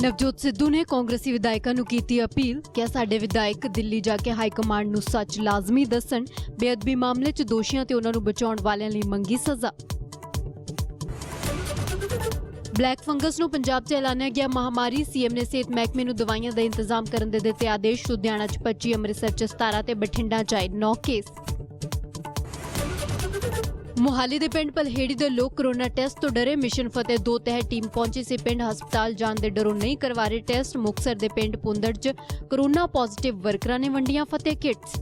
ਨਵਜੋਤ ਸਿੱਧੂ ਨੇ ਕਾਂਗਰਸੀ ਵਿਧਾਇਕਾਂ ਨੂੰ ਕੀਤੀ ਅਪੀਲ ਕਿ ਸਾਡੇ ਵਿਧਾਇਕ ਦਿੱਲੀ ਜਾ ਕੇ ਹਾਈ ਕਮਾਂਡ ਨੂੰ ਸੱਚ ਲਾਜ਼ਮੀ ਦੱਸਣ। ਬੇਅਦਬੀ ਮਾਮਲੇ 'ਚ ਦੋਸ਼ੀਆਂ ਤੇ ਉਹਨਾਂ ਨੂੰ ਬਚਾਉਣ ਵਾਲਿਆਂ ਲਈ ਮੰਗੀ ਸਜ਼ਾ। ਬਲੈਕ ਫੰਗਸ ਨੂੰ ਪੰਜਾਬ 'ਚ ਐਲਾਨਿਆ ਗਿਆ ਮਹਾਮਾਰੀ। ਸੀਐਮ ਨੇ ਸਿਹਤ ਮਹਿਕਮੇ ਨੂੰ ਦਵਾਈਆਂ ਦਾ ਇੰਤਜ਼ਾਮ ਕਰਨ ਦੇ ਦਿੱਤੇ ਆਦੇਸ਼। ਲੁਧਿਆਣਾ 'ਚ 25, ਅੰਮ੍ਰਿਤਸਰ 'ਚ 17 ਤੇ ਬਠਿੰਡਾ 'ਚ ਆਏ 9 ਕੇਸ। ਮੁਹਾਲੀ ਦੇ ਪਿੰਡ ਪਲਹੇੜੀ ਦੇ ਲੋਕ ਕੋਰੋਨਾ ਟੈਸਟ ਤੋਂ ਡਰੇ। ਮਿਸ਼ਨ ਫਤਿਹ 2 ਤਹਿਤ ਟੀਮ ਪਹੁੰਚੀ ਸੀ ਪਿੰਡ। ਹਸਪਤਾਲ ਜਾਣ ਦੇ ਡਰੋਂ ਨਹੀਂ ਕਰਵਾ ਰਹੇ ਟੈਸਟ। ਮੁਕਤਸਰ ਦੇ ਪਿੰਡ ਪੁੰਦੜ 'ਚ ਕੋਰੋਨਾ ਪੋਜ਼ਿਟਿਵ ਵਰਕਰਾਂ ਨੇ ਵੰਡੀਆਂ ਫਤਿਹ ਕਿਟਸ।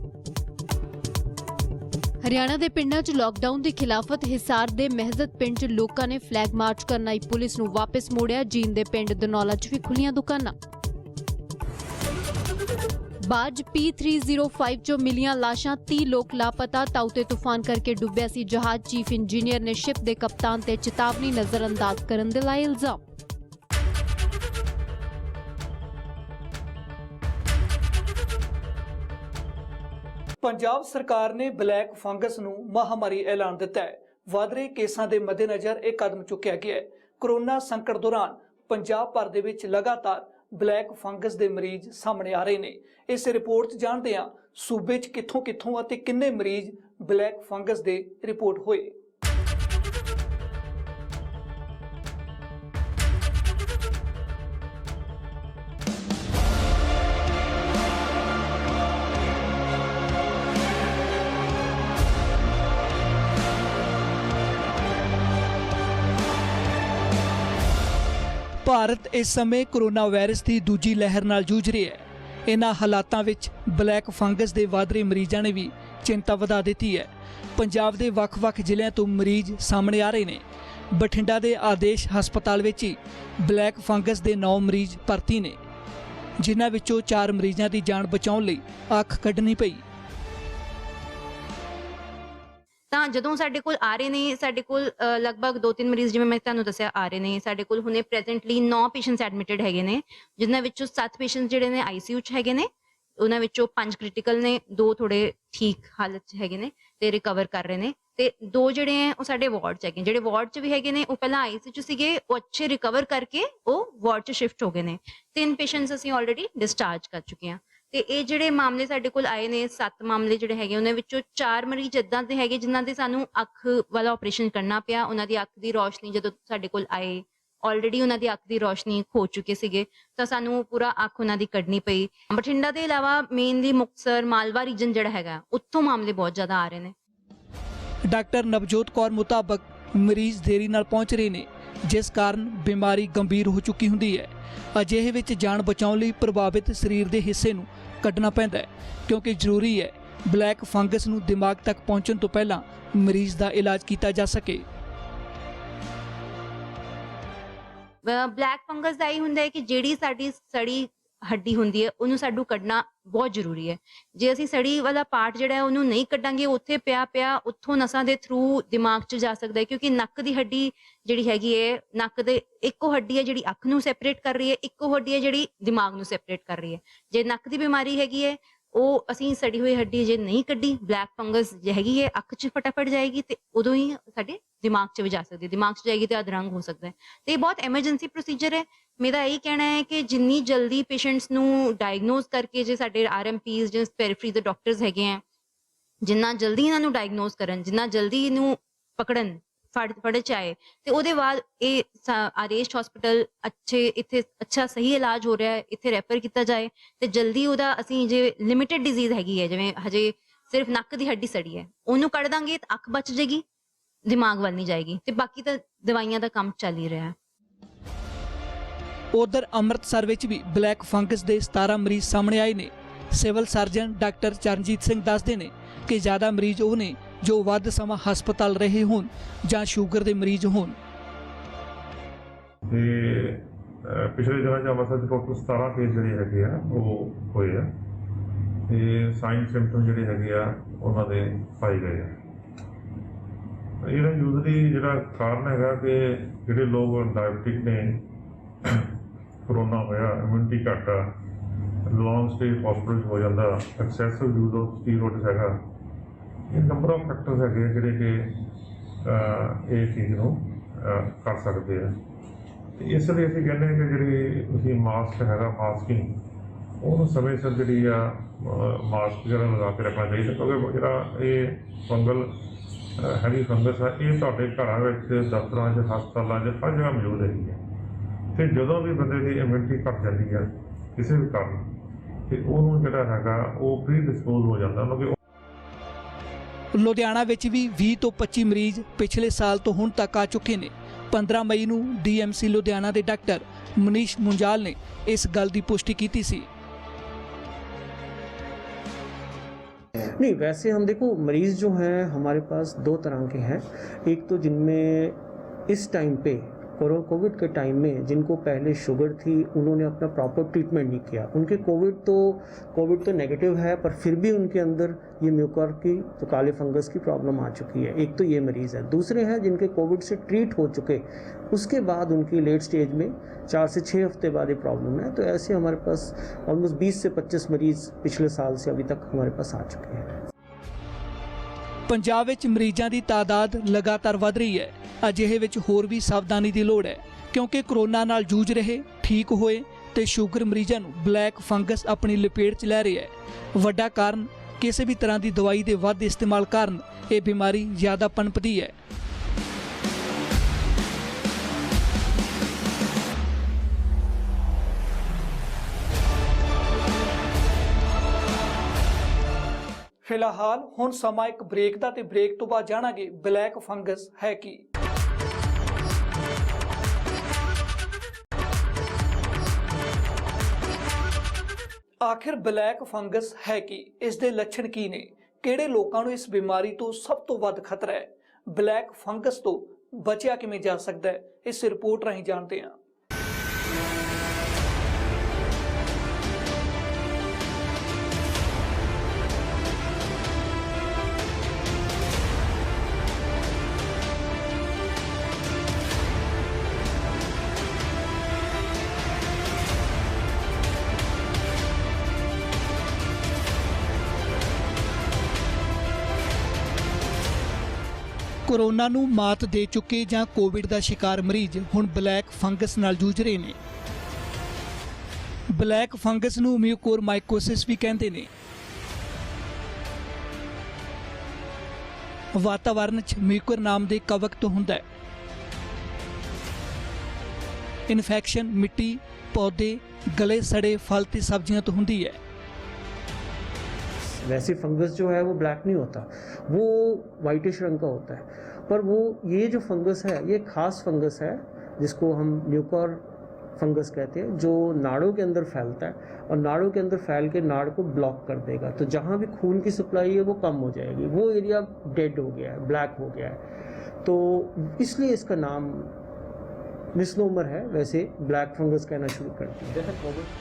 ਹਰਿਆਣਾ ਦੇ ਪਿੰਡਾਂ 'ਚ ਲਾਕਡਾਊਨ ਦੀ ਖਿਲਾਫਤ। ਹਿਸਾਰ ਦੇ ਮਹਿਜ਼ਤ ਪਿੰਡ 'ਚ ਲੋਕਾਂ ਨੇ ਫਲੈਗ ਮਾਰਚ ਕਰਨ ਆਈ ਪੁਲਿਸ ਨੂੰ ਵਾਪਸ ਮੋੜਿਆ। ਜੀਂਦ ਦੇ ਪਿੰਡ ਦਨੌਲਾ 'ਚ ਵੀ ਖੁੱਲੀਆਂ ਦੁਕਾਨਾਂ। ਬਾਜ P305 'ਚੋਂ ਮਿਲੀਆਂ ਲਾਸ਼ਾਂ। 30 ਲੋਕ ਲਾਪਤਾ। ਤਾਊਤੇ ਤੂਫਾਨ ਕਰਕੇ ਡੁੱਬਿਆ ਸੀ ਜਹਾਜ਼। ਚੀਫ ਇੰਜੀਨੀਅਰ ਨੇ ਸ਼ਿਪ ਦੇ ਕਪਤਾਨ ਤੇ ਚੇਤਾਵਨੀ ਨਜ਼ਰਅੰਦਾਜ਼ ਕਰਨ ਦੇ ਲਾਏ ਇਲਜ਼ਾਮ। ਪੰਜਾਬ ਸਰਕਾਰ ਨੇ ਬਲੈਕ ਫੰਗਸ ਨੂੰ ਮਹਾਮਾਰੀ ਐਲਾਨ ਦਿੱਤਾ ਹੈ। ਵਧ ਰਹੇ ਕੇਸਾਂ ਦੇ ਮੱਦੇਨਜ਼ਰ ਇਹ ਕਦਮ ਚੁੱਕਿਆ ਗਿਆ ਹੈ। ਕੋਰੋਨਾ ਸੰਕਟ ਦੌਰਾਨ ਪੰਜਾਬ ਭਰ ਦੇ ਵਿੱਚ ਲਗਾਤਾਰ ਬਲੈਕ ਫੰਗਸ ਦੇ ਮਰੀਜ਼ ਸਾਹਮਣੇ ਆ ਰਹੇ ਨੇ। ਇਸ ਰਿਪੋਰਟ 'ਚ ਜਾਣਦੇ ਹਾਂ ਸੂਬੇ 'ਚ ਕਿੱਥੋਂ ਅਤੇ ਕਿੰਨੇ ਮਰੀਜ਼ ਬਲੈਕ ਫੰਗਸ ਦੇ ਰਿਪੋਰਟ ਹੋਏ। ਭਾਰਤ ਇਸ ਸਮੇਂ ਕੋਰੋਨਾ ਵਾਇਰਸ ਦੀ ਦੂਜੀ ਲਹਿਰ ਨਾਲ ਜੂਝ ਰਿਹਾ ਹੈ। ਇਹਨਾਂ ਹਾਲਾਤਾਂ ਵਿੱਚ ਬਲੈਕ ਫੰਗਸ ਦੇ ਵਧ ਰਹੇ ਮਰੀਜ਼ਾਂ ਨੇ ਵੀ ਚਿੰਤਾ ਵਧਾ ਦਿੱਤੀ ਹੈ। ਪੰਜਾਬ ਦੇ ਵੱਖ-ਵੱਖ ਜ਼ਿਲ੍ਹਿਆਂ ਤੋਂ ਮਰੀਜ਼ ਸਾਹਮਣੇ ਆ ਰਹੇ ਨੇ। ਬਠਿੰਡਾ ਦੇ ਆਦੇਸ਼ ਹਸਪਤਾਲ ਵਿੱਚ ਹੀ ਬਲੈਕ ਫੰਗਸ ਦੇ 9 ਮਰੀਜ਼ ਭਰਤੀ ਨੇ, ਜਿਨ੍ਹਾਂ ਵਿੱਚੋਂ 4 ਮਰੀਜ਼ਾਂ ਦੀ ਜਾਨ ਬਚਾਉਣ ਲਈ ਅੱਖ ਕੱਢਣੀ ਪਈ। ਤਾਂ ਜਦੋਂ ਸਾਡੇ ਕੋਲ ਆ ਰਹੇ ਨੇ, ਸਾਡੇ ਕੋਲ ਲਗਭਗ 2-3 ਮਰੀਜ਼ ਜਿਵੇਂ ਮੈਂ ਤੁਹਾਨੂੰ ਦੱਸਿਆ ਆ ਰਹੇ ਨੇ। ਸਾਡੇ ਕੋਲ ਹੁਣੇ ਪ੍ਰੈਜ਼ੈਂਟਲੀ 9 ਪੇਸ਼ੈਂਟਸ ਐਡਮਿਟਡ ਹੈਗੇ ਨੇ, ਜਿਨ੍ਹਾਂ ਵਿੱਚੋਂ 7 ਪੇਸ਼ੈਂਟਸ ਜਿਹੜੇ ਨੇ ਆਈਸੀਯੂ 'ਚ ਹੈਗੇ ਨੇ। ਉਹਨਾਂ ਵਿੱਚੋਂ 5 ਕ੍ਰਿਟੀਕਲ ਨੇ, 2 ਥੋੜੇ ਠੀਕ ਹਾਲਤ 'ਚ ਹੈਗੇ ਨੇ ਤੇ ਰਿਕਵਰ ਕਰ ਰਹੇ ਨੇ, ਤੇ 2 ਜਿਹੜੇ ਹੈ ਉਹ ਸਾਡੇ ਵਾਰਡ 'ਚ ਹੈਗੇ। ਜਿਹੜੇ ਵਾਰਡ 'ਚ ਵੀ ਹੈਗੇ ਨੇ ਉਹ ਪਹਿਲਾਂ ਆਈਸੀਯੂ 'ਚ ਸੀਗੇ, ਉਹ ਅੱਛੇ ਰਿਕਵਰ ਕਰਕੇ ਉਹ ਵਾਰਡ 'ਚ ਸ਼ਿਫਟ ਹੋ ਗਏ ਨੇ। 3 ਪੇਸ਼ੈਂਟਸ ਅਸੀਂ ਆਲਰੇਡੀ ਡਿਸਚਾਰਜ ਕਰ ਚੁੱਕੇ ਹਾਂ। ਤੇ ਇਹ ਜਿਹੜੇ ਮਾਮਲੇ ਸਾਡੇ ਕੋਲ ਆਏ ਨੇ, 7 ਮਾਮਲੇ ਜਿਹੜੇ ਹੈਗੇ ਉਹਨਾਂ ਵਿੱਚੋਂ 4 ਮਰੀਜ਼ ਇਦਾਂ ਦੇ ਹੈਗੇ ਜਿਨ੍ਹਾਂ ਦੇ ਸਾਨੂੰ ਅੱਖ ਵਾਲਾ ਆਪਰੇਸ਼ਨ ਕਰਨਾ ਪਿਆ। ਉਹਨਾਂ ਦੀ ਅੱਖ ਦੀ ਰੋਸ਼ਨੀ ਜਦੋਂ ਸਾਡੇ ਕੋਲ ਆਏ, ਆਲਰੇਡੀ ਉਹਨਾਂ ਦੀ ਅੱਖ ਦੀ ਰੋਸ਼ਨੀ ਖੋ ਚੁੱਕੇ ਸੀਗੇ, ਤਾਂ ਸਾਨੂੰ ਪੂਰਾ ਅੱਖ ਉਹਨਾਂ ਦੀ ਕੱਢਣੀ ਪਈ। ਬਠਿੰਡਾ ਦੇ ਇਲਾਵਾ ਮੇਨਲੀ ਮੁਕਤਸਰ ਮਾਲਵਾ ਰੀਜਨ ਜਿਹੜਾ ਹੈਗਾ, ਉੱਥੋਂ ਮਾਮਲੇ ਬਹੁਤ ਜ਼ਿਆਦਾ ਆ ਰਹੇ ਨੇ। ਡਾਕਟਰ ਨਵਜੋਤ ਕੌਰ ਮੁਤਾਬਕ ਮਰੀਜ਼ ਦੇਰੀ ਨਾਲ ਪਹੁੰਚ ਰਹੇ ਨੇ, ਜਿਸ ਕਾਰਨ ਬਿਮਾਰੀ ਗੰਭੀਰ ਹੋ ਚੁੱਕੀ ਹੁੰਦੀ ਹੈ। ਅਜਿਹੇ ਵਿੱਚ ਜਾਨ ਬਚਾਉਣ ਲਈ ਪ੍ਰਭਾਵਿਤ ਸਰੀਰ ਦੇ ਹਿੱਸੇ ਨੂੰ ਕੱਢਣਾ ਪੈਂਦਾ ਹੈ, ਕਿਉਂਕਿ ਜ਼ਰੂਰੀ ਹੈ ਬਲੈਕ ਫੰਗਸ ਨੂੰ ਦਿਮਾਗ ਤੱਕ ਪਹੁੰਚਣ ਤੋਂ ਪਹਿਲਾਂ ਮਰੀਜ਼ ਦਾ ਇਲਾਜ ਕੀਤਾ ਜਾ ਸਕੇ। ਬਲੈਕ ਫੰਗਸ ਦਾ ਇਹ ਹੁੰਦਾ ਹੈ ਕਿ ਜਿਹੜੀ ਸਾਡੀ ਸੜੀ ਹੱਡੀ ਹੁੰਦੀ ਹੈ ਉਹਨੂੰ ਸਾਨੂੰ ਕੱਢਣਾ ਬਹੁਤ ਜ਼ਰੂਰੀ ਹੈ। ਜੇ ਅਸੀਂ ਸੜੀ ਵਾਲਾ ਪਾਰਟ ਜਿਹੜਾ ਹੈ ਉਹਨੂੰ ਨਹੀਂ ਕੱਢਾਂਗੇ, ਉੱਥੇ ਪਿਆ ਉੱਥੋਂ ਨਸਾਂ ਦੇ ਥਰੂ ਦਿਮਾਗ 'ਚ ਜਾ ਸਕਦਾ ਹੈ, ਕਿਉਂਕਿ ਨੱਕ ਦੀ ਹੱਡੀ ਜਿਹੜੀ ਹੈਗੀ ਹੈ, ਨੱਕ ਦੇ ਇੱਕੋ ਹੱਡੀ ਹੈ ਜਿਹੜੀ ਅੱਖ ਨੂੰ ਸੈਪਰੇਟ ਕਰ ਰਹੀ ਹੈ, ਇੱਕੋ ਹੱਡੀ ਹੈ ਜਿਹੜੀ ਦਿਮਾਗ ਨੂੰ ਸੈਪਰੇਟ ਕਰ ਰਹੀ ਹੈ। ਜੇ ਨੱਕ ਦੀ ਬਿਮਾਰੀ ਹੈਗੀ ਹੈ, ਉਹ ਅਸੀਂ ਸੜੀ ਹੋਈ ਹੱਡੀ ਜੇ ਨਹੀਂ ਕੱਢੀ, ਬਲੈਕ ਫੰਗਸ ਜੇ ਹੈਗੀ ਹੈ ਅੱਖ 'ਚ ਫਟਾਫਟ ਜਾਏਗੀ ਤੇ ਉਦੋਂ ਹੀ ਸਾਡੇ ਦਿਮਾਗ 'ਚ ਵੀ ਜਾ ਸਕਦੀ ਹੈ। ਦਿਮਾਗ 'ਚ ਜਾਏਗੀ ਤੇ ਅਧਰੰਗ ਹੋ ਸਕਦਾ ਹੈ, ਤੇ ਇਹ ਬਹੁਤ ਐਮਰਜੈਂਸੀ ਪ੍ਰੋਸੀਜਰ ਹੈ। ਮੇਰਾ ਇਹ ਕਹਿਣਾ ਹੈ ਕਿ ਜਿੰਨੀ ਜਲਦੀ ਪੇਸ਼ੈਂਟਸ ਨੂੰ ਡਾਇਗਨੋਜ਼ ਕਰਕੇ, ਜੇ ਸਾਡੇ RMPs ਜਾਂ ਪੈਰੀਫਰੀ ਦੇ ਡਾਕਟਰਸ ਹੈਗੇ ਆ, ਜਿੰਨਾ ਜਲਦੀ ਇਹਨਾਂ ਨੂੰ ਡਾਇਗਨੋਜ਼ ਕਰਨ, ਜਿੰਨਾ ਜਲਦੀ ਇਹਨੂੰ ਪਕੜਨ, ਫੜ ਚਾਏ, ਤੇ ਉਹਦੇ ਬਾਅਦ ਇਹ ਆਦੇਸ਼ ਹਸਪੀਟਲ ਇੱਥੇ ਅੱਛਾ ਸਹੀ ਇਲਾਜ ਹੋ ਰਿਹਾ ਹੈ, ਇੱਥੇ ਰੈਫਰ ਕੀਤਾ ਜਾਏ ਤੇ ਜਲਦੀ ਉਹਦਾ ਅਸੀਂ ਜੇ ਲਿਮਿਟਡ ਡਿਜ਼ੀਜ਼ ਹੈਗੀ ਹੈ, ਜਿਵੇਂ ਹਜੇ ਸਿਰਫ ਨੱਕ ਦੀ ਹੱਡੀ ਸੜੀ ਹੈ, ਉਹਨੂੰ ਕੱਢ ਦਾਂਗੇ ਤਾਂ ਅੱਖ ਬਚ ਜਾਏਗੀ, ਦਿਮਾਗ ਵੱਲ ਨਹੀਂ ਜਾਏਗੀ, ਤੇ ਬਾਕੀ ਤਾਂ ਦਵਾਈਆਂ ਦਾ ਕੰਮ ਚੱਲ ਹੀ ਰਿਹਾ ਹੈ। ਉਧਰ ਅੰਮ੍ਰਿਤਸਰ ਵਿੱਚ ਵੀ ਬਲੈਕ ਫੰਗਸ ਦੇ 17 ਮਰੀਜ਼ ਸਾਹਮਣੇ ਆਏ ਨੇ। Civil surgeon doctor Charanjit Singh ਦੱਸਦੇ ਨੇ ਕਿ ਜ਼ਿਆਦਾ ਮਰੀਜ਼ ਉਹ ਨੇ ਜੋ ਵੱਧ ਸਮਾਂ ਹਸਪਤਾਲ ਰਹੇ ਹੋਣ ਜਾਂ ਸ਼ੂਗਰ ਦੇ ਮਰੀਜ਼ ਹੋਣ। ਤੇ ਪਿਛਲੇ ਦਿਨਾਂ 'ਚ ਅੰਮ੍ਰਿਤਸਰ 'ਚ ਟੋਟਲ 17 ਕੇਸ ਜਿਹੜੇ ਹੈਗੇ ਆ ਉਹ ਹੋਏ ਆ, ਤੇ ਸਾਈਨ ਸਿੰਪਟਮ ਜਿਹੜੇ ਹੈਗੇ ਆ ਉਹਨਾਂ ਦੇ ਪਾਏ ਗਏ ਆ। ਇਹਦਾ ਯੂਜ਼ਲੀ ਜਿਹੜਾ ਕਾਰਨ ਹੈਗਾ ਕਿ ਜਿਹੜੇ ਲੋਕ ਡਾਇਬਟਿਕ ਨੇ, ਕਰੋਨਾ ਹੋਇਆ, ਇਮਿਊਨਿਟੀ ਘੱਟ ਆ, ਲੌਂਗ ਸਟੇ ਹਸਪੀਟਲ ਹੋ ਜਾਂਦਾ, ਐਕਸੈਸਿਵ ਯੂਜ਼ ਆਫ ਸਟੀਰੋਇਡਸ ਹੈਗਾ, ਇਹ ਨੰਬਰ ਆਫ ਫੈਕਟਰਸ ਹੈਗੇ ਜਿਹੜੇ ਕਿ ਇਹ ਚੀਜ਼ ਨੂੰ ਕਰ ਸਕਦੇ ਆ। ਤੇ ਇਸ ਲਈ ਅਸੀਂ ਕਹਿੰਦੇ ਹਾਂ ਕਿ ਜਿਹੜੀ ਤੁਸੀਂ ਮਾਸਕ ਹੈਗਾ ਮਾਸਕਿੰਗ ਉਹਨੂੰ ਸਮੇਂ ਸਿਰ ਜਿਹੜੀ ਆ ਮਾਸਕ ਜਿਹੜਾ ਲਗਾ ਕੇ ਰੱਖਣਾ ਚਾਹੀਦਾ, ਕਿਉਂਕਿ ਜਿਹੜਾ ਇਹ ਫੰਗਲ ਹੈਵੀ ਫੰਗਸ ਆ ਇਹ ਤੁਹਾਡੇ ਘਰਾਂ ਵਿੱਚ, ਦਫ਼ਤਰਾਂ 'ਚ, ਹਸਪਤਾਲਾਂ 'ਚ ਹਰ ਜਗ੍ਹਾ ਮੌਜੂਦ ਹੈਗੀ ਹੈ। ਤੇ ਜਦੋਂ ਵੀ ਬੰਦੇ ਦੀ ਇਮਿਊਨਿਟੀ ਘੱਟ ਜਾਂਦੀ ਆ ਕਿਸੇ ਵੀ ਕਾਰਨ, ਤੇ ਉਹਨੂੰ ਜਿਹੜਾ ਹੈਗਾ ਉਹ ਪ੍ਰੀ ਡਿਸਪੋਜ਼ ਹੋ ਜਾਂਦਾ, ਕਿਉਂਕਿ ਲੁਧਿਆਣਾ ਵਿੱਚ ਵੀ 20 ਤੋਂ 25 ਮਰੀਜ਼ ਪਿਛਲੇ ਸਾਲ ਤੋਂ ਹੁਣ ਤੱਕ ਆ ਚੁੱਕੇ ਨੇ। 15 ਮਈ ਨੂੰ ਡੀਐਮਸੀ ਲੁਧਿਆਣਾ ਦੇ ਡਾਕਟਰ ਮਨੀਸ਼ ਮੁੰਜਾਲ ਨੇ ਇਸ ਗੱਲ ਦੀ ਪੁਸ਼ਟੀ ਕੀਤੀ ਸੀ। नहीं, वैसे हम देखो मरीज़ जो हैं हमारे पास दो तरह के हैं। एक तो जिनमें इस टाइम पे कोविड के टाइम में जिनको पहले शुगर थी उन्होंने अपना प्रॉपर ट्रीटमेंट नहीं किया, उनके कोविड तो नेगेटिव है पर फिर भी उनके अंदर ये म्यूकर की तो काले फंगस की प्रॉब्लम आ चुकी है। एक तो ये मरीज़ है। दूसरे हैं जिनके कोविड से ट्रीट हो चुके, उसके बाद उनकी लेट स्टेज में 4 से 6 हफ्ते बाद ये प्रॉब्लम है। तो ऐसे हमारे पास ऑलमोस्ट 20 से 25 मरीज़ पिछले साल से अभी तक हमारे पास आ चुके हैं। ਪੰਜਾਬ ਵਿੱਚ ਮਰੀਜ਼ਾਂ ਦੀ ਤਾਦਾਦ ਲਗਾਤਾਰ ਵਧ ਰਹੀ ਹੈ। ਅਜਿਹੇ ਵਿੱਚ ਹੋਰ ਵੀ ਸਾਵਧਾਨੀ ਦੀ ਲੋੜ ਹੈ, ਕਿਉਂਕਿ ਕਰੋਨਾ ਨਾਲ ਜੂਝ ਰਹੇ, ਠੀਕ ਹੋਏ ਤੇ ਸ਼ੂਗਰ ਮਰੀਜ਼ਾਂ ਨੂੰ ਬਲੈਕ ਫੰਗਸ ਆਪਣੀ ਲਪੇਟ 'ਚ ਲੈ ਰਿਹਾ ਹੈ। ਵੱਡਾ ਕਾਰਨ ਕਿਸੇ ਵੀ ਤਰ੍ਹਾਂ ਦੀ ਦਵਾਈ ਦੇ ਵੱਧ ਇਸਤੇਮਾਲ ਕਾਰਨ ਇਹ ਬਿਮਾਰੀ ਜ਼ਿਆਦਾ ਪਨਪਦੀ ਹੈ। ਫਿਲਹਾਲ ਹੁਣ ਸਮਾਂ ਇੱਕ ਬ੍ਰੇਕ ਦਾ, ਤੇ ਬ੍ਰੇਕ ਤੋਂ ਬਾਅਦ ਜਾਣਾਂਗੇ ਬਲੈਕ ਫੰਗਸ ਹੈ ਕੀ। ਆਖਿਰ ਬਲੈਕ ਫੰਗਸ ਹੈ ਕੀ, ਇਸ ਦੇ ਲੱਛਣ ਕੀ ਨੇ, ਕਿਹੜੇ ਲੋਕਾਂ ਨੂੰ ਇਸ ਬਿਮਾਰੀ ਤੋਂ ਸਭ ਤੋਂ ਵੱਧ ਖਤਰਾ ਹੈ, ਬਲੈਕ ਫੰਗਸ ਤੋਂ ਬਚਿਆ ਕਿਵੇਂ ਜਾ ਸਕਦਾ ਹੈ, ਇਸ ਰਿਪੋਰਟ ਰਾਹੀਂ ਜਾਣਦੇ ਹਾਂ। ਕੋਰੋਨਾ ਨੂੰ ਮਾਤ ਦੇ ਚੁੱਕੇ ਜਾਂ ਕੋਵਿਡ ਦਾ ਸ਼ਿਕਾਰ ਮਰੀਜ਼ ਹੁਣ ਬਲੈਕ ਫੰਗਸ ਨਾਲ ਜੂਝ ਰਹੇ ਨੇ। ਬਲੈਕ ਫੰਗਸ ਨੂੰ ਮਿਊਕੋਰਮਾਈਕੋਸਿਸ ਵੀ ਕਹਿੰਦੇ ਨੇ। ਵਾਤਾਵਰਣ 'ਚ ਮਿਊਕਰ ਨਾਮ ਦੇ ਕਵਕ ਤੋਂ ਹੁੰਦਾ ਹੈ। ਇਨਫੈਕਸ਼ਨ ਮਿੱਟੀ, ਪੌਦੇ, ਗਲੇ सड़े फल ਤੇ सब्जियां तो ਹੁੰਦੀ है। वैसे फंगस जो है वो ब्लैक नहीं होता, वो वाइटिश रंग का होता है। पर वो ये जो फंगस है ये खास फंगस है जिसको हम म्यूकर फंगस कहते हैं, जो नाड़ों के अंदर फैलता है और नाड़ों के अंदर फैल के नाड़ को ब्लॉक कर देगा। तो जहाँ भी खून की सप्लाई है वो कम हो जाएगी, वो एरिया डेड हो गया है, ब्लैक हो गया है। तो इसलिए इसका नाम मिसनोमर है, वैसे ब्लैक फंगस कहना शुरू कर दिया। जैसे कोविड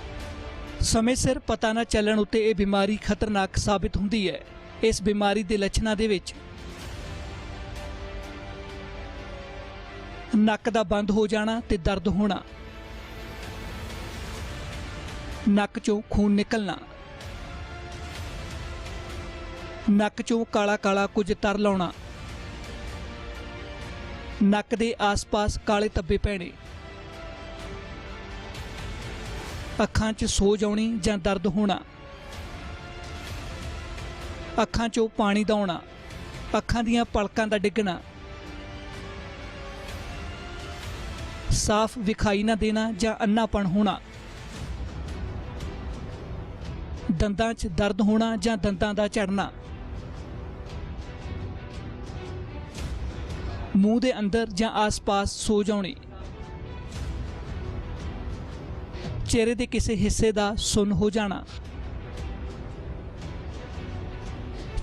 ਸਮੇਂ ਸਿਰ ਪਤਾ ਨਾ ਚੱਲਣ ਉੱਤੇ ਇਹ ਬਿਮਾਰੀ ਖਤਰਨਾਕ ਸਾਬਿਤ ਹੁੰਦੀ ਹੈ। ਇਸ ਬਿਮਾਰੀ ਦੇ ਲੱਛਣਾਂ ਦੇ ਵਿੱਚ ਨੱਕ ਦਾ ਬੰਦ ਹੋ ਜਾਣਾ ਤੇ ਦਰਦ ਹੋਣਾ, ਨੱਕ ਚੋਂ ਖੂਨ ਨਿਕਲਣਾ, ਨੱਕ ਚੋਂ ਕਾਲਾ ਕਾਲਾ ਕੁਝ ਤਰਲ ਆਉਣਾ, ਨੱਕ ਦੇ ਆਸ-ਪਾਸ ਕਾਲੇ ਧੱਬੇ ਪੈਣੇ, ਅੱਖਾਂ 'ਚ ਸੋਜ ਆਉਣੀ ਜਾਂ ਦਰਦ ਹੋਣਾ, ਅੱਖਾਂ 'ਚੋਂ ਪਾਣੀ ਦਾ ਆਉਣਾ, ਅੱਖਾਂ ਦੀਆਂ ਪਲਕਾਂ ਦਾ ਡਿੱਗਣਾ, ਸਾਫ਼ ਵਿਖਾਈ ਨਾ ਦੇਣਾ ਜਾਂ ਅੰਨਾਪਣ ਹੋਣਾ, ਦੰਦਾਂ 'ਚ ਦਰਦ ਹੋਣਾ ਜਾਂ ਦੰਦਾਂ ਦਾ ਝੜਨਾ, ਮੂੰਹ ਦੇ ਅੰਦਰ ਜਾਂ ਆਸ-ਪਾਸ ਸੋਜ ਆਉਣੀ, ਚਿਹਰੇ ਦੇ ਕਿਸੇ ਹਿੱਸੇ ਦਾ ਸੁੰਨ ਹੋ ਜਾਣਾ,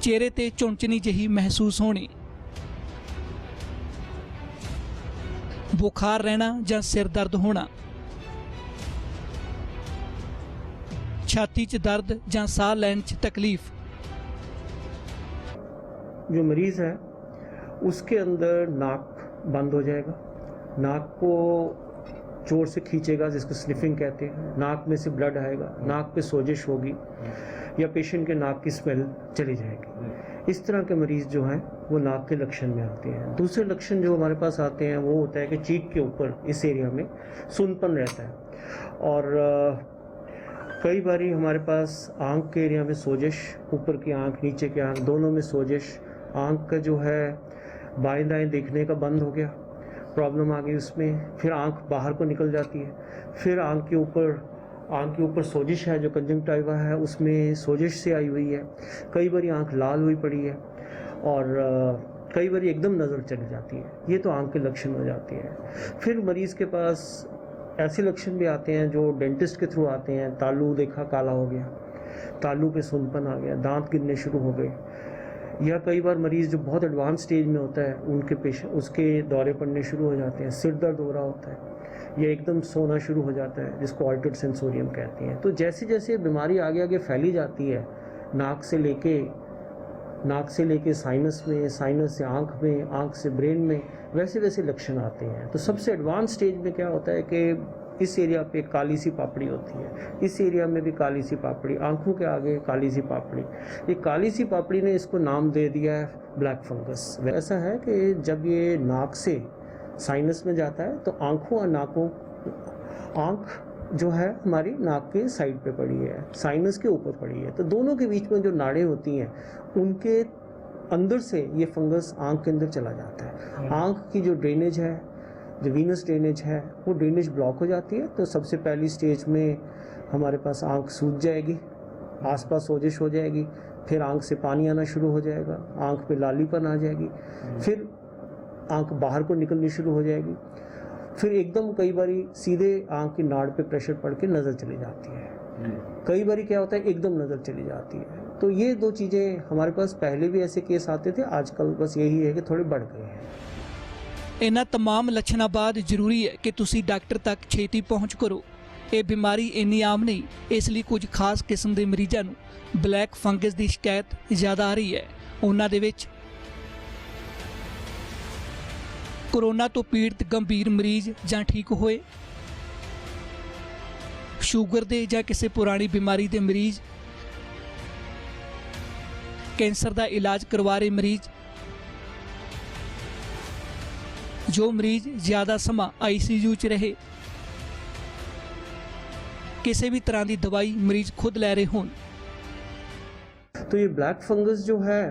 ਚਿਹਰੇ ਤੇ ਝੁੰਚਣੀ ਜਿਹੀ ਮਹਿਸੂਸ ਹੋਣੀ, ਬੁਖਾਰ ਰਹਿਣਾ ਜਾਂ ਸਿਰ ਦਰਦ ਹੋਣਾ, ਛਾਤੀ 'ਚ ਦਰਦ ਜਾਂ ਸਾਹ ਲੈਣ 'ਚ तकलीफ। जो मरीज़ है उसके अंदर नाक बंद हो जाएगा, नाक को जोर से खींचेगा जिसको स्निफिंग कहते हैं, नाक में से ब्लड आएगा, नाक पे सोजिश होगी या पेशेंट के नाक की स्मेल चली जाएगी। इस तरह के मरीज़ जो हैं वो नाक के लक्षण में आते हैं। दूसरे लक्षण जो हमारे पास आते हैं वो होता है कि चीक के ऊपर इस एरिया में सूनपन रहता है और कई बारी हमारे पास आँख के एरिया में सोजिश, ऊपर की आँख नीचे की आँख दोनों में सोजिश, आँख का जो है बाएं दाएं देखने का बंद हो गया, प्रॉब्लम आ गई उसमें, फिर आँख बाहर को निकल जाती है, फिर आँख के ऊपर सोजिश है जो कंजंक्टिवा है उसमें सोजिश से आई हुई है, कई बारी आँख लाल हुई पड़ी है और कई बारी एकदम नज़र चली जाती है। ये तो आँख के लक्षण हो जाते हैं। फिर मरीज़ के पास ऐसे लक्षण भी आते हैं जो डेंटिस्ट के थ्रू आते हैं, तालू देखा काला हो गया, तालू पे सुनपन आ गया, दांत गिरने शुरू हो गए, या कई बार मरीज़ जो बहुत एडवांस स्टेज में होता है उसके दौरे पड़ने शुरू हो जाते हैं, सिर दर्द हो रहा होता है या एकदम सोना शुरू हो जाता है जिसको ऑल्टर्ड सेंसोरियम कहते हैं। तो जैसे जैसे बीमारी आगे आगे फैली जाती है नाक से लेके साइनस में, साइनस से आँख में, आँख से ब्रेन में, वैसे वैसे लक्षण आते हैं। तो सबसे एडवांस स्टेज में क्या होता है कि इस एरिया पे काली सी पापड़ी होती है, इस एरिया में भी काली सी पापड़ी, आंखों के आगे काली सी पापड़ी। ये काली सी पापड़ी ने इसको नाम दे दिया है ब्लैक फंगस। ऐसा है कि जब ये नाक से साइनस में जाता है तो आँख जो है हमारी नाक के साइड पे पड़ी है, साइनस के ऊपर पड़ी है, तो दोनों के बीच में जो नाड़ें होती हैं उनके अंदर से ये फंगस आँख के अंदर चला जाता है। आँख की जो ड्रेनेज है, जो वीनस ड्रेनेज है, वो ड्रेनेज ब्लॉक हो जाती है। तो सबसे पहली स्टेज में हमारे पास आँख सूज जाएगी, आसपास सोजिश हो जाएगी, फिर आँख से पानी आना शुरू हो जाएगा, आँख पे लालीपन आ जाएगी, फिर आँख बाहर को निकलनी शुरू हो जाएगी, फिर एकदम कई बारी सीधे आँख की नाड़ पे प्रेशर पड़ के नज़र चली जाती है, कई बारी क्या होता है एकदम नज़र चली जाती है। तो ये दो चीज़ें हमारे पास पहले भी ऐसे केस आते थे, आजकल बस यही है कि थोड़े बढ़ गए हैं। ਇਹਨਾਂ तमाम ਲੱਛਣਾਂ ਬਾਅਦ ਜ਼ਰੂਰੀ ਹੈ ਕਿ ਤੁਸੀਂ ਡਾਕਟਰ ਤੱਕ ਛੇਤੀ ਪਹੁੰਚ ਕਰੋ। ਇਹ ਬਿਮਾਰੀ ਇੰਨੀ ਆਮ ਨਹੀਂ, ਇਸ ਲਈ ਕੁਝ ਖਾਸ ਕਿਸਮ ਦੇ ਮਰੀਜ਼ਾਂ ਨੂੰ ਬਲੈਕ ਫੰਗਸ ਦੀ ਸ਼ਿਕਾਇਤ ਜ਼ਿਆਦਾ ਆ ਰਹੀ ਹੈ। ਉਹਨਾਂ ਦੇ ਵਿੱਚ कोरोना तो पीड़ित गंभीर मरीज ਜਾਂ ठीक होए, ਸ਼ੂਗਰ ਦੇ ਜਾਂ ਕਿਸੇ ਪੁਰਾਣੀ ਬਿਮਾਰੀ ਦੇ ਮਰੀਜ਼, कैंसर ਦਾ इलाज करवा रहे मरीज, जो मरीज ज़्यादा समा ICU च रहे, किसी भी तरह की दवाई मरीज खुद ले रहे हों। तो ये ब्लैक फंगस जो है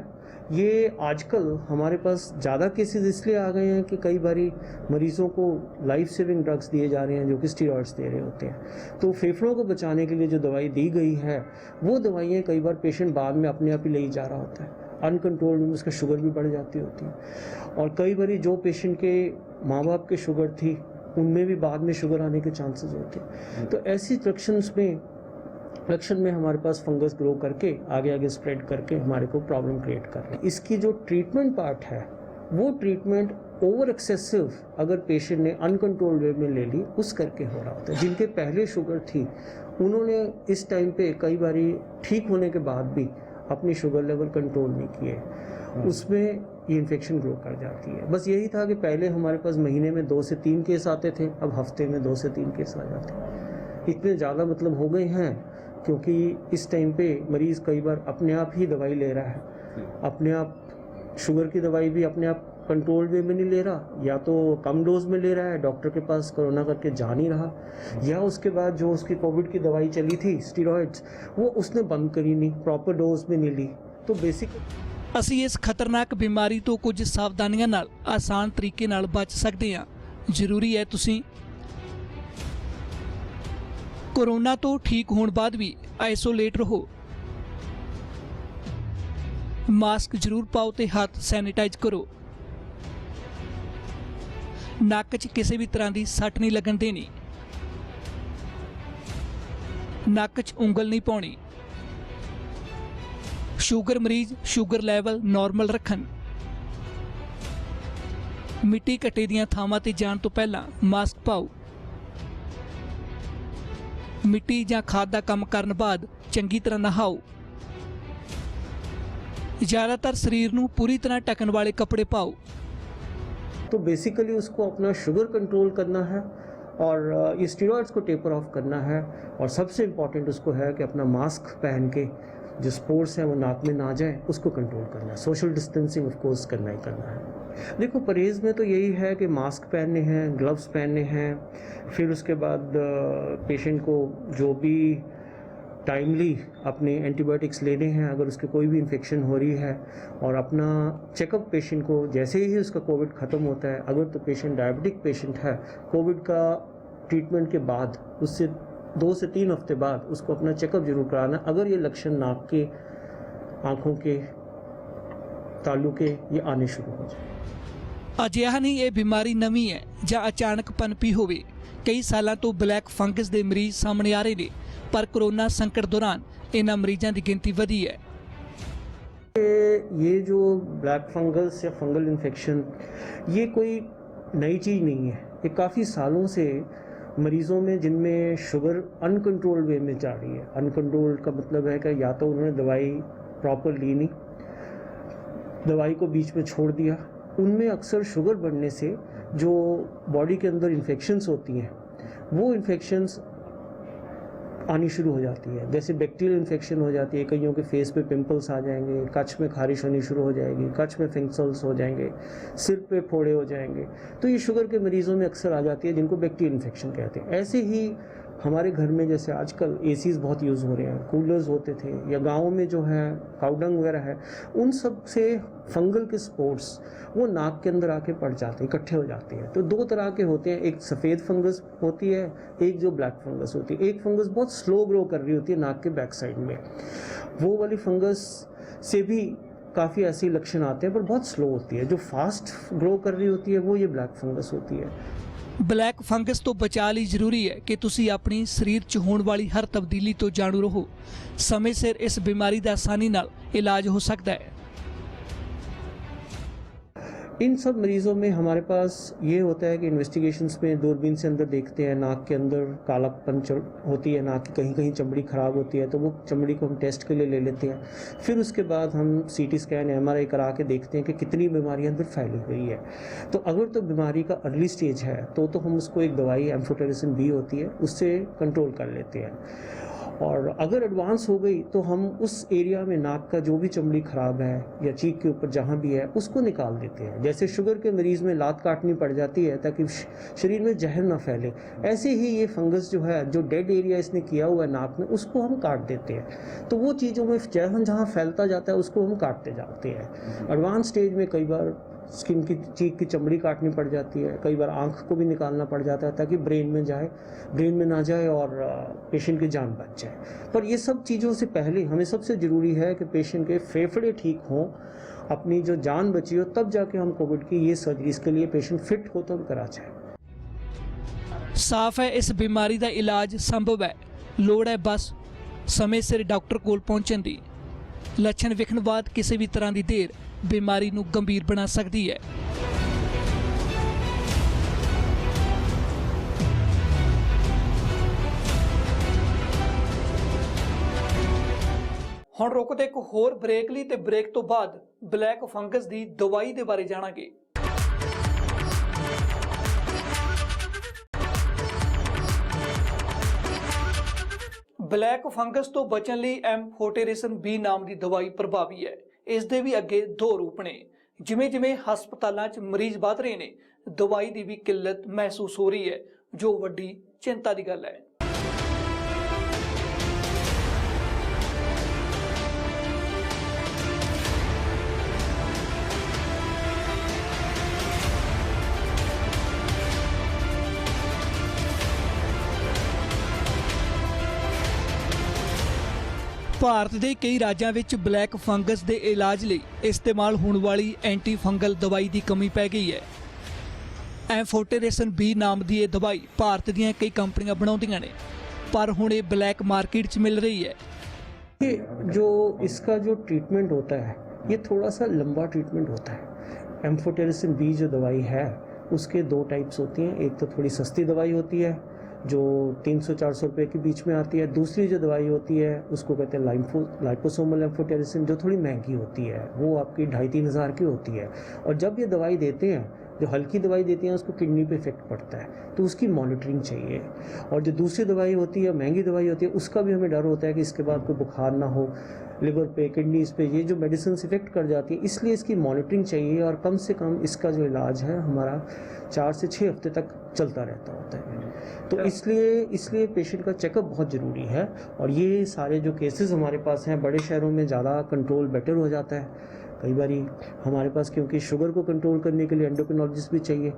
ये आजकल हमारे पास ज़्यादा केसेस इसलिए आ गए हैं कि कई बारी मरीज़ों को लाइफ सेविंग ड्रग्स दिए जा रहे हैं जो कि स्टीरॉयड्स दे रहे होते हैं। तो फेफड़ों को बचाने के लिए जो दवाई दी गई है वो दवाइयाँ कई बार पेशेंट बाद में अपने आप ही ले जा रहा होता है, अनकंट्रोल्ड में उसका शुगर भी बढ़ जाती होती है। और कई बारी जो पेशेंट के माँ बाप के शुगर थी उनमें भी बाद में शुगर आने के चांसेस होते हैं। तो ऐसी लक्षण में हमारे पास फंगस ग्रो करके आगे आगे स्प्रेड करके हमारे को प्रॉब्लम क्रिएट कर रहे हैं। इसकी जो ट्रीटमेंट पार्ट है वो ट्रीटमेंट ओवर एक्सेसिव अगर पेशेंट ने अनकंट्रोल्ड वे में ले ली उस करके हो रहा होता है। जिनके पहले शुगर थी उन्होंने इस टाइम पे कई बारी ठीक होने के बाद भी अपनी शुगर लेवल कंट्रोल नहीं किए, उसमें ये इन्फेक्शन ग्रो कर जाती है। बस यही था कि पहले हमारे पास महीने में 2 से 3 केस आते थे, अब हफ्ते में 2 से 3 केस आ जाते हैं। इतने ज़्यादा मतलब हो गए हैं क्योंकि इस टाइम पे मरीज़ कई बार अपने आप ही दवाई ले रहा है, अपने आप शुगर की दवाई भी अपने आप कंट्रोल वे में नहीं ले रहा, या तो कम डोज में ले रहा है, डॉक्टर के पास कोरोना करके जा नहीं रहा, या उसके बाद जो उसकी कोविड की दवाई चली थी स्टीरॉयड्स वो उसने बंद करी नहीं, प्रॉपर डोज में नहीं ली। तो बेसिक ਅਸੀਂ ਇਸ ਖਤਰਨਾਕ ਬਿਮਾਰੀ ਤੋਂ ਕੁਝ ਸਾਵਧਾਨੀਆਂ ਨਾਲ ਆਸਾਨ ਤਰੀਕੇ ਨਾਲ ਬਚ ਸਕਦੇ ਹਾਂ। ਜ਼ਰੂਰੀ ਹੈ ਤੁਸੀਂ कोरोना तो ठीक होने बाद भी आइसोलेट रहो, मास्क जरूर पाओ ते हाथ सैनिटाइज करो, नक च किसी भी तरह की सट नहीं लगन देनी, नक च उंगल नहीं पाउणी, शुगर मरीज शुगर लैवल नॉर्मल रखन, मिट्टी घट्टे दियां थावां ते जाण तो पहला मास्क पाओ, मिट्टी ਜਾਂ खाद का काम करन बाद चंगी तरह नहाओ, ज़्यादातर शरीर नूं पूरी तरह ढकन वाले कपड़े पाओ। तो बेसिकली उसको अपना शुगर कंट्रोल करना है और ये स्टीरॉइड्स को टेपर ऑफ करना है। और सबसे इम्पॉर्टेंट उसको है कि अपना मास्क पहन के जो स्पोर्ट्स हैं वो नाक में ना जाए, उसको कंट्रोल करना है। सोशल डिस्टेंसिंग ऑफ कोर्स करना ही करना है। देखो परहेज़ में तो यही है कि मास्क पहनने हैं, ग्लव्स पहनने हैं, फिर उसके बाद पेशेंट को जो भी टाइमली अपने एंटीबायोटिक्स लेने हैं अगर उसके कोई भी इन्फेक्शन हो रही है, और अपना चेकअप पेशेंट को जैसे ही उसका कोविड ख़त्म होता है, अगर तो पेशेंट डायबिटिक पेशेंट है, कोविड का ट्रीटमेंट के बाद उससे 2 से 3 हफ्ते बाद उसको अपना चेकअप जरूर कराना अगर ये लक्षण नाक के, आँखों के, तालू के ये आने शुरू हो जाए। ਅਜਿਹਾ ਨਹੀਂ ਇਹ ਬਿਮਾਰੀ ਨਵੀਂ ਹੈ ਜਾਂ ਅਚਾਨਕ ਪਨਪੀ ਹੋਵੇ। ਕਈ ਸਾਲਾਂ ਤੋਂ ਬਲੈਕ ਫੰਗਸ ਦੇ ਮਰੀਜ਼ ਸਾਹਮਣੇ ਆ ਰਹੇ ਨੇ, ਪਰ ਕੋਰੋਨਾ ਸੰਕਟ ਦੌਰਾਨ ਇਹਨਾਂ ਮਰੀਜ਼ਾਂ ਦੀ ਗਿਣਤੀ ਵਧੀ ਹੈ। ये जो ब्लैक फंगस या फंगल इन्फेक्शन ये कोई नई चीज़ नहीं है। ये काफ़ी सालों से मरीज़ों में जिनमें शुगर अनकंट्रोल्ड वे में जा रही है। अनकंट्रोल्ड का मतलब है कि या तो उन्होंने दवाई प्रॉपर ली नहीं, दवाई को बीच में छोड़ दिया, उनमें अक्सर शुगर बढ़ने से जो बॉडी के अंदर इन्फेक्शंस होती हैं वो इन्फेक्शंस आनी शुरू हो जाती है। जैसे बैक्टीरियल इन्फेक्शन हो जाती है, कईयों के फेस पे पिंपल्स आ जाएंगे, कच्छ में खारिश होनी शुरू हो जाएगी, कच्छ में फिंक्सल्स हो जाएंगे, सिर पे फोड़े हो जाएंगे। तो ये शुगर के मरीज़ों में अक्सर आ जाती है जिनको बैक्टीरियल इन्फेक्शन कहते हैं। ऐसे ही हमारे घर में जैसे आजकल एसीज बहुत यूज़ हो रहे हैं, कूलर्स होते थे, या गाँव में जो है काउडंग वगैरह है, उन सब से फंगल के स्पोर्स वो नाक के अंदर आके पड़ जाते हैं, इकट्ठे हो जाते हैं। तो 2 तरह के होते हैं, एक सफ़ेद फंगस होती है, एक जो ब्लैक फंगस होती है। एक फंगस बहुत स्लो ग्रो कर रही होती है नाक के बैक साइड में, वो वाली फंगस से भी काफ़ी ऐसे लक्षण आते हैं पर बहुत स्लो होती है। जो फास्ट ग्रो कर रही होती है वो ये ब्लैक फंगस होती है। ਬਲੈਕ ਫੰਗਸ ਤੋਂ ਬਚਾਅ ਲਈ ਜ਼ਰੂਰੀ ਹੈ ਕਿ ਤੁਸੀਂ ਆਪਣੀ ਸਰੀਰ 'ਚ ਹੋਣ ਵਾਲੀ ਹਰ ਤਬਦੀਲੀ ਤੋਂ ਜਾਣੂ ਰਹੋ। ਸਮੇਂ ਸਿਰ ਇਸ ਬਿਮਾਰੀ ਦਾ ਆਸਾਨੀ ਨਾਲ ਇਲਾਜ ਹੋ ਸਕਦਾ ਹੈ। इन सब मरीज़ों में हमारे पास ये होता है कि इन्वेस्टिगेशंस में दूरबीन से अंदर देखते हैं, नाक के अंदर कालापन होती है, नाक की कहीं कहीं चमड़ी ख़राब होती है, तो वो चमड़ी को हम टेस्ट के लिए ले लेते हैं। फिर उसके बाद हम CT स्कैन MRI करा के देखते हैं कि कितनी बीमारी अंदर फैली हुई है। तो अगर तो बीमारी का अर्ली स्टेज है तो हम उसको एक दवाई एम्फोटेरिसिन B होती है उससे कंट्रोल कर लेते हैं। और अगर एडवांस हो गई तो हम उस एरिया में नाक का जो भी चमड़ी ख़राब है या चीक के ऊपर जहाँ भी है उसको निकाल देते हैं। जैसे शुगर के मरीज़ में लात काटनी पड़ जाती है ताकि शरीर में जहर ना फैले, ऐसे ही ये फंगस जो है, जो डेड एरिया इसने किया हुआ है नाक में, उसको हम काट देते हैं। तो वो चीज़ों में जहाँ फैलता जाता है उसको हम काटते जाते हैं। एडवांस स्टेज में कई बार स्किन की चीक की चमड़ी काटनी पड़ जाती है, कई बार आँख को भी निकालना पड़ जाता है ताकि ब्रेन में ना जाए और पेशेंट की जान बच जाए। पर ये सब चीज़ों से पहले हमें सबसे ज़रूरी है कि पेशेंट के फेफड़े ठीक हों, अपनी जो जान बची हो, तब जाके हम कोविड की ये सर्जरीज के लिए पेशेंट फिट हो तो हम करा जाए। ਸਾਫ਼ ਹੈ ਇਸ ਬਿਮਾਰੀ ਦਾ ਇਲਾਜ ਸੰਭਵ ਹੈ। ਲੋੜ ਹੈ ਬਸ ਸਮੇਂ ਸਿਰ ਡਾਕਟਰ ਕੋਲ ਪਹੁੰਚਣ ਦੀ। ਲੱਛਣ ਵਿਖਣ ਬਾਅਦ ਕਿਸੇ ਵੀ ਤਰ੍ਹਾਂ ਦੀ ਦੇਰ ਬਿਮਾਰੀ ਨੂੰ ਗੰਭੀਰ ਬਣਾ ਸਕਦੀ ਹੈ। ਹੁਣ ਰੁਕਦੇ ਇੱਕ ਹੋਰ ਬ੍ਰੇਕ ਲਈ ਤੇ ਬ੍ਰੇਕ ਤੋਂ ਬਾਅਦ ਬਲੈਕ ਫੰਗਸ ਦੀ ਦਵਾਈ ਦੇ ਬਾਰੇ ਜਾਣਾਂਗੇ। ਬਲੈਕ ਫੰਗਸ ਤੋਂ ਬਚਣ ਲਈ ਐਮਫੋਟੇਰਿਸਿਨ B ਨਾਮ ਦੀ ਦਵਾਈ ਪ੍ਰਭਾਵੀ ਹੈ। ਇਸ ਦੇ ਵੀ ਅੱਗੇ 2 ਰੂਪ ਨੇ। ਜਿਵੇਂ ਜਿਵੇਂ ਹਸਪਤਾਲਾਂ 'ਚ ਮਰੀਜ਼ ਵਧ ਰਹੇ ਨੇ, ਦਵਾਈ ਦੀ ਵੀ ਕਿੱਲਤ ਮਹਿਸੂਸ ਹੋ ਰਹੀ ਹੈ, ਜੋ ਵੱਡੀ ਚਿੰਤਾ ਦੀ ਗੱਲ ਹੈ। ਭਾਰਤ ਦੇ ਕਈ ਰਾਜਾਂ ਵਿੱਚ ਬਲੈਕ ਫੰਗਸ ਦੇ ਇਲਾਜ ਲਈ ਇਸਤੇਮਾਲ ਹੋਣ ਵਾਲੀ ਐਂਟੀ ਫੰਗਲ ਦਵਾਈ ਦੀ ਕਮੀ ਪੈ ਗਈ ਹੈ। ਐਮਫੋਟੇਰਿਸਿਨ B ਨਾਮ ਦੀ ਇਹ ਦਵਾਈ ਭਾਰਤ ਦੀਆਂ ਕਈ ਕੰਪਨੀਆਂ ਬਣਾਉਂਦੀਆਂ ਨੇ, पर हुण ये ब्लैक मार्केट च मिल रही है। ये जो इसका जो ट्रीटमेंट होता है ये थोड़ा सा लंबा ट्रीटमेंट होता है। एम्फोटेरिसिन B जो दवाई है उसके 2 टाइप्स होती हैं। एक तो थोड़ी सस्ती दवाई होती है जो 300-400 रुपये के बीच में आती है। दूसरी जो दवाई होती है उसको कहते हैं लाइपोसोमल एम्फोटेरिसिन, जो थोड़ी महंगी होती है, वो आपकी 2500-3000 की होती है। और जब ये दवाई देते हैं जो हल्की दवाई देते हैं उसको किडनी पे इफेक्ट पड़ता है, तो उसकी मॉनिटरिंग चाहिए। और जो दूसरी दवाई होती है, महंगी दवाई होती है, उसका भी हमें डर होता है कि इसके बाद कोई बुखार ना हो लिवर पे, किडनीज पे, ये जो मेडिसिन इफेक्ट कर जाती है, इसलिए इसकी मॉनिटरिंग चाहिए। और कम से कम इसका जो इलाज है हमारा 4 से 6 हफ्ते तक चलता रहता होता है। तो इसलिए पेशेंट का चेकअप बहुत ज़रूरी है। और ये सारे जो केसेस हमारे पास हैं, बड़े शहरों में ज़्यादा कंट्रोल बेटर हो जाता है। कई बार हमारे पास क्योंकि शुगर को कंट्रोल करने के लिए एंडोक्रिनोलॉजिस्ट भी चाहिए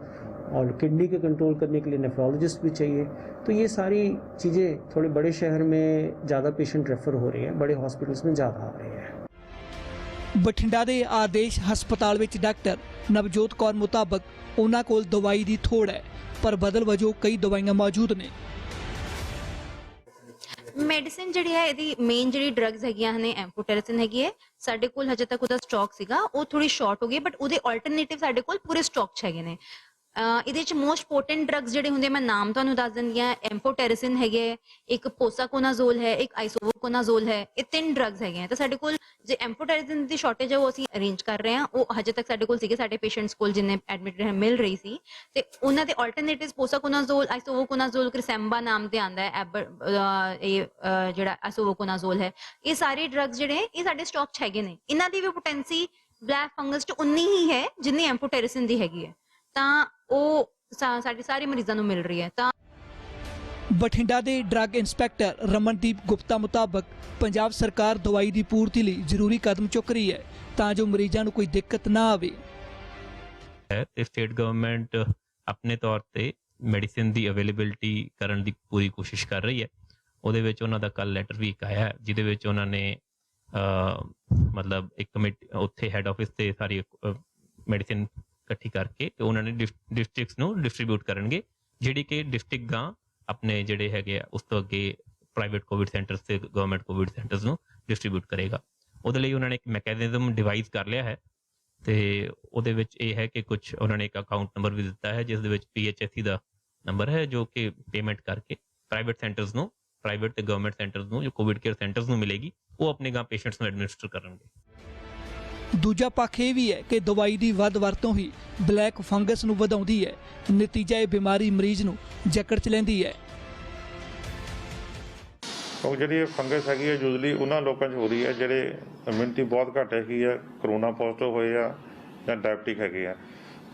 और किडनी के कंट्रोल करने के लिए नेफ्रोलॉजिस्ट भी चाहिए, तो ये सारी चीज़ें थोड़े बड़े शहर में ज़्यादा पेशेंट रेफ़र हो रहे हैं, बड़े हॉस्पिटल्स में ज़्यादा आ रहे हैं। ਬਠਿੰਡਾ ਦੇ ਆਦੇਸ਼ ਹਸਪਤਾਲ ਵਿੱਚ ਡਾਕਟਰ ਨਵਜੋਤ ਕੌਰ ਮੁਤਾਬਕ ਉਹਨਾਂ ਕੋਲ ਦਵਾਈ ਦੀ ਥੋੜ ਹੈ, ਪਰ ਬਦਲ ਵਜੋਂ ਕਈ ਦਵਾਈਆਂ ਮੌਜੂਦ ਨੇ। ਮੈਡੀਸਿਨ ਜਿਹੜੀ ਹੈ ਇਹਦੀ ਮੇਨ ਜਿਹੜੀ ਡਰੱਗਸ ਹੈਗੀਆਂ ਨੇ ਐਂਫੋਟੈਰਾਸਿਨ ਹੈਗੀ ਹੈ, ਸਾਡੇ ਕੋਲ ਹਜੇ ਤੱਕ ਉਹਦਾ ਸਟਾਕ ਸੀਗਾ, ਉਹ ਥੋੜੀ ਸ਼ਾਰਟ ਹੋ ਗਈ, ਬਟ ਉਹਦੇ ਆਲਟਰਨੇਟਿਵ ਸਾਡੇ ਕੋਲ ਪੂਰੇ ਸਟਾਕ 'ਚ ਹੈਗੇ ਨੇ। ਇਹਦੇ ਚ ਮੋਸਟ ਪੋਟੈਂਟ ਡਰੱਗਸ ਜਿਹੜੇ ਹੁੰਦੇ, ਮੈਂ ਨਾਮ ਤੁਹਾਨੂੰ ਦੱਸ ਦਿੰਦੀ ਹਾਂ। ਐਂਫੋਟੈਰਾਸਿਨ ਹੈਗੇ, ਇੱਕ ਪੋਸਾਕੋਨਾਜ਼ੋਲ ਹੈ, ਇੱਕ ਆਈਸੋਵੋਕੋਨਾਜ਼ੋਲ ਹੈ। ਇਹ 3 ਡਰੱਗਸ ਹੈਗੇ ਆ। ਤਾਂ ਸਾਡੇ ਕੋਲ ਜੇ ਐਂਫੋਟੈਰਾਸਿਨ ਦੀ ਸ਼ਾਰਟੇਜ ਹੈ ਉਹ ਅਸੀਂ ਅਰੇਂਜ ਕਰ ਰਹੇ ਹਾਂ। ਉਹ ਹਜੇ ਤੱਕ ਸਾਡੇ ਕੋਲ ਸੀਗੇ, ਸਾਡੇ ਪੇਸ਼ੈਂਟਸ ਕੋਲ ਜਿੰਨੇ ਐਡਮਿਟਡ ਹੈ ਮਿਲ ਰਹੀ ਸੀ। ਤੇ ਉਹਨਾਂ ਦੇ ਆਲਟਰਨੇਟਿਵਸ ਪੋਸਾਕੋਨਾਜ਼ੋਲ, ਆਈਸੋਵੋਕੋਨਾਜ਼ੋਲ, ਕ੍ਰਿਸੈਂਬਾ ਨਾਮ ਦੇ ਆਉਂਦਾ ਹੈ, ਇਹ ਜਿਹੜਾ ਆਈਸੋਵੋਕੋਨਾਜ਼ੋਲ ਹੈ, ਇਹ ਸਾਰੇ ਡਰੱਗਸ ਜਿਹੜੇ ਇਹ ਸਾਡੇ ਸਟਾਕ 'ਚ ਹੈਗੇ ਨੇ। ਇਹਨਾਂ ਦੀ ਵੀ ਪੋਟੈਂਸੀ ਬਲੈਕ ਫੰਗਸ 'ਚ ਉਨੀ ਹੀ ਹੈ ਜਿੰਨੀ ਐਂਫੋਟੈਰਾਸਿਨ ਦੀ ਹੈਗੀ ਹੈ। ਤਾਂ ਉਹ ਸਾਡੇ ਸਾਰੇ ਮਰੀਜ਼ਾਂ ਨੂੰ ਮਿਲ ਰਹੀ ਹੈ। ਤਾਂ ਬਠਿੰਡਾ ਦੇ ਡਰੱਗ ਇੰਸਪੈਕਟਰ ਰਮਨਦੀਪ ਗੁਪਤਾ ਮੁਤਾਬਕ ਪੰਜਾਬ ਸਰਕਾਰ ਦਵਾਈ ਦੀ ਪੂਰਤੀ ਲਈ ਜ਼ਰੂਰੀ ਕਦਮ ਚੁੱਕ ਰਹੀ ਹੈ ਤਾਂ ਜੋ ਮਰੀਜ਼ਾਂ ਨੂੰ ਕੋਈ ਦਿੱਕਤ ਨਾ ਆਵੇ। ਤੇ ਸਟੇਟ ਗਵਰਨਮੈਂਟ ਆਪਣੇ ਤੌਰ ਤੇ ਮੈਡੀਸਿਨ ਦੀ ਅਵੇਲੇਬਿਲਿਟੀ ਕਰਨ ਦੀ ਪੂਰੀ ਕੋਸ਼ਿਸ਼ ਕਰ ਰਹੀ ਹੈ। ਉਹਦੇ ਵਿੱਚ ਉਹਨਾਂ ਦਾ ਕੱਲ ਲੈਟਰ ਵੀ ਇੱਕ ਆਇਆ ਹੈ, ਜਿਹਦੇ ਵਿੱਚ ਉਹਨਾਂ ਨੇ ਮਤਲਬ ਇੱਕ ਕਮੇਟੀ ਉੱਥੇ ਹੈੱਡ ਆਫਿਸ ਤੇ ਸਾਰੀ ਮੈਡੀਸਿਨ ਇਕੱਠੀ ਕਰਕੇ ਤੇ ਉਹਨਾਂ ਨੇ ਡਿਸਟ੍ਰਿਕਟਸ ਨੂੰ ਡਿਸਟ੍ਰੀਬਿਊਟ ਕਰਨਗੇ, ਜਿਹੜੀ ਕਿ ਡਿਸਟ੍ਰਿਕਟ ਗਾਂ ਆਪਣੇ ਜਿਹੜੇ ਹੈਗੇ ਆ ਉਸ ਤੋਂ ਅੱਗੇ ਪ੍ਰਾਈਵੇਟ ਕੋਵਿਡ ਸੈਂਟਰਸ ਤੇ ਗਵਰਨਮੈਂਟ ਕੋਵਿਡ ਸੈਂਟਰਸ ਨੂੰ ਡਿਸਟ੍ਰੀਬਿਊਟ ਕਰੇਗਾ। ਉਹਦੇ ਲਈ ਉਹਨਾਂ ਨੇ ਇੱਕ ਮੈਕੈਨਿਜ਼ਮ ਡਿਵਾਈਸ ਕਰ ਲਿਆ ਹੈ ਤੇ ਉਹਦੇ ਵਿੱਚ ਇਹ ਹੈ ਕਿ ਕੁਝ ਉਹਨਾਂ ਨੇ ਇੱਕ ਅਕਾਊਂਟ ਨੰਬਰ ਵੀ ਦਿੱਤਾ ਹੈ, ਜਿਸ ਦੇ ਵਿੱਚ PHSC ਦਾ ਨੰਬਰ ਹੈ, ਜੋ ਕਿ ਪੇਮੈਂਟ ਕਰਕੇ ਪ੍ਰਾਈਵੇਟ ਸੈਂਟਰਸ ਨੂੰ, ਪ੍ਰਾਈਵੇਟ ਤੇ ਗਵਰਨਮੈਂਟ ਸੈਂਟਰਸ ਨੂੰ, ਜੋ ਕੋਵਿਡ ਕੇਅਰ ਸੈਂਟਰਸ ਨੂੰ ਮਿਲੇਗੀ, ਉਹ ਆਪਣੇ ਗਾਂ ਪੇਸ਼ੈਂਟਸ ਨੂੰ ਐਡਮਿਨਿਸਟਰ ਕਰਨਗੇ। ਦੂਜਾ ਪੱਖ ਇਹ ਵੀ ਹੈ ਕਿ ਦਵਾਈ ਦੀ ਵੱਧ ਵਰਤੋਂ ਹੀ ਬਲੈਕ ਫੰਗਸ ਨੂੰ ਵਧਾਉਂਦੀ ਹੈ। ਨਤੀਜਾ ਇਹ ਬਿਮਾਰੀ ਮਰੀਜ਼ ਨੂੰ ਜਕੜ 'ਚ ਲੈਂਦੀ ਹੈ। ਕਿਉਂਕਿ ਜਿਹੜੀ ਇਹ ਫੰਗਸ ਹੈਗੀ ਹੈ ਯੂਜ਼ਲੀ ਉਹਨਾਂ ਲੋਕਾਂ 'ਚ ਹੋ ਰਹੀ ਹੈ ਜਿਹੜੇ ਇਮਿਊਨਿਟੀ ਬਹੁਤ ਘੱਟ ਹੈਗੀ ਆ, ਕਰੋਨਾ ਪੋਜ਼ਿਟਿਵ ਹੋਏ ਆ ਜਾਂ ਡਾਇਬਟਿਕ ਹੈਗੇ ਆ,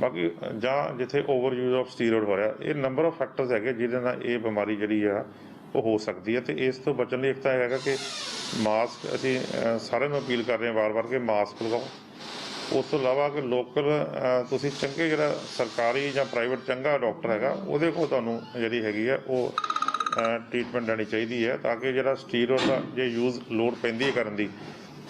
ਬਾਕੀ ਜਾਂ ਜਿੱਥੇ ਓਵਰ ਯੂਜ਼ ਆਫ ਸਟੀਰੋਇਡ ਹੋ ਰਿਹਾ। ਇਹ ਨੰਬਰ ਆਫ ਫੈਕਟਰਸ ਹੈਗੇ ਜਿਹਦੇ ਨਾਲ ਇਹ ਬਿਮਾਰੀ ਜਿਹੜੀ ਆ ਉਹ ਹੋ ਸਕਦੀ ਹੈ। ਤੇ ਇਸ ਤੋਂ ਬਚਣ ਲਈ ਇੱਕ ਤਾਂ ਹੈਗਾ ਕਿ ਮਾਸਕ, ਅਸੀਂ ਸਾਰਿਆਂ ਨੂੰ ਅਪੀਲ ਕਰ ਰਹੇ ਹਾਂ ਵਾਰ-ਵਾਰ ਕਿ ਮਾਸਕ ਲਗਾਓ। ਉਸ ਤੋਂ ਇਲਾਵਾ ਕਿ ਲੋਕਲ ਤੁਸੀਂ ਚੰਗੇ ਜਿਹੜਾ ਸਰਕਾਰੀ ਜਾਂ ਪ੍ਰਾਈਵੇਟ ਚੰਗਾ ਡਾਕਟਰ ਹੈਗਾ ਉਹਦੇ ਕੋਲ ਤੁਹਾਨੂੰ ਜਿਹੜੀ ਹੈਗੀ ਆ ਉਹ ਟ੍ਰੀਟਮੈਂਟ ਲੈਣੀ ਚਾਹੀਦੀ ਹੈ, ਤਾਂ ਕਿ ਜਿਹੜਾ ਸਟੀਰੋਇਡ ਦਾ ਜੇ ਯੂਜ਼ ਲੋੜ ਪੈਂਦੀ ਹੈ ਕਰਨ ਦੀ,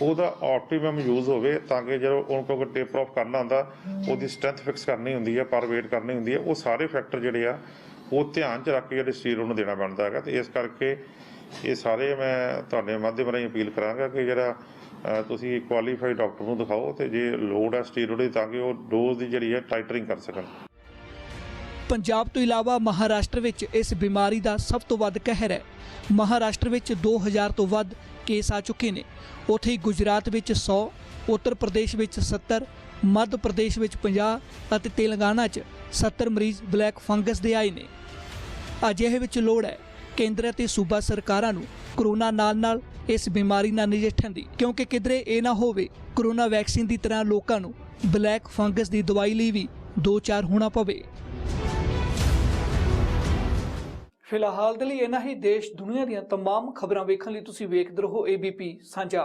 ਉਹਦਾ ਆਪਟੀਮਮ ਯੂਜ਼ ਹੋਵੇ, ਤਾਂ ਕਿ ਜਦੋਂ ਉਹਨੂੰ ਕੋਈ ਟੇਪਰ ਆਫ ਕਰਨਾ ਹੁੰਦਾ, ਉਹਦੀ ਸਟਰੈਂਥ ਫਿਕਸ ਕਰਨੀ ਹੁੰਦੀ ਹੈ, ਪਰ ਵੇਟ ਕਰਨੀ ਹੁੰਦੀ ਹੈ, ਉਹ ਸਾਰੇ ਫੈਕਟਰ ਜਿਹੜੇ ਆ ਉਹ ਧਿਆਨ 'ਚ ਰੱਖ ਕੇ ਜਿਹੜੇ ਸਟੀਰੋਇਡ ਨੂੰ ਦੇਣਾ ਬਣਦਾ ਹੈਗਾ। ਅਤੇ ਇਸ ਕਰਕੇ ਇਹ ਸਾਰੇ ਮੈਂ ਤੁਹਾਡੇ ਮਾਧਿਅਮ ਰਾਹੀਂ ਅਪੀਲ ਕਰਾਂਗਾ ਕਿ ਜਿਹੜਾ ਤੁਸੀਂ ਕੁਆਲੀਫਾਈਡ ਡਾਕਟਰ ਨੂੰ ਦਿਖਾਓ, ਅਤੇ ਜੇ ਲੋੜ ਹੈ ਸਟੀਰੋਇਡ ਦੀ ਤਾਂ ਕਿ ਉਹ ਡੋਜ਼ ਦੀ ਜਿਹੜੀ ਹੈ ਟਾਈਟਰਿੰਗ ਕਰ ਸਕਣ। ਪੰਜਾਬ ਤੋਂ ਇਲਾਵਾ ਮਹਾਰਾਸ਼ਟਰ ਵਿੱਚ ਇਸ ਬਿਮਾਰੀ ਦਾ ਸਭ ਤੋਂ ਵੱਧ ਕਹਿਰ ਹੈ। ਮਹਾਰਾਸ਼ਟਰ ਵਿੱਚ 2000 ਤੋਂ ਵੱਧ ਕੇਸ ਆ ਚੁੱਕੇ ਨੇ। ਉੱਥੇ ਹੀ ਗੁਜਰਾਤ ਵਿੱਚ 100, ਉੱਤਰ ਪ੍ਰਦੇਸ਼ ਵਿੱਚ 70, ਮੱਧ ਪ੍ਰਦੇਸ਼ ਵਿੱਚ 50 ਅਤੇ ਤੇਲੰਗਾਨਾ 'ਚ 70 ਮਰੀਜ਼ ਬਲੈਕ ਫੰਗਸ ਦੇ ਆਏ ਨੇ। ਅਜਿਹੇ ਵਿੱਚ ਲੋੜ ਹੈ ਕੇਂਦਰ ਅਤੇ ਸੂਬਾ ਸਰਕਾਰਾਂ ਨੂੰ ਕਰੋਨਾ ਨਾਲ ਇਸ ਬਿਮਾਰੀ ਨਾਲ ਨਜਿੱਠਣ ਦੀ, ਕਿਉਂਕਿ ਕਿਧਰੇ ਇਹ ਨਾ ਹੋਵੇ ਕਰੋਨਾ ਵੈਕਸੀਨ ਦੀ ਤਰ੍ਹਾਂ ਲੋਕਾਂ ਨੂੰ ਬਲੈਕ ਫੰਗਸ ਦੀ ਦਵਾਈ ਲਈ ਵੀ 2-4 ਹੋਣਾ ਪਵੇ। ਫਿਲਹਾਲ ਦੇ ਲਈ ਇਹਨਾਂ ਹੀ ਦੇਸ਼ ਦੁਨੀਆ ਦੀਆਂ तमाम ਖਬਰਾਂ ਵੇਖਣ ਲਈ ਤੁਸੀਂ ਵੇਖਦੇ ਰਹੋ ABP ਸਾਂਝਾ।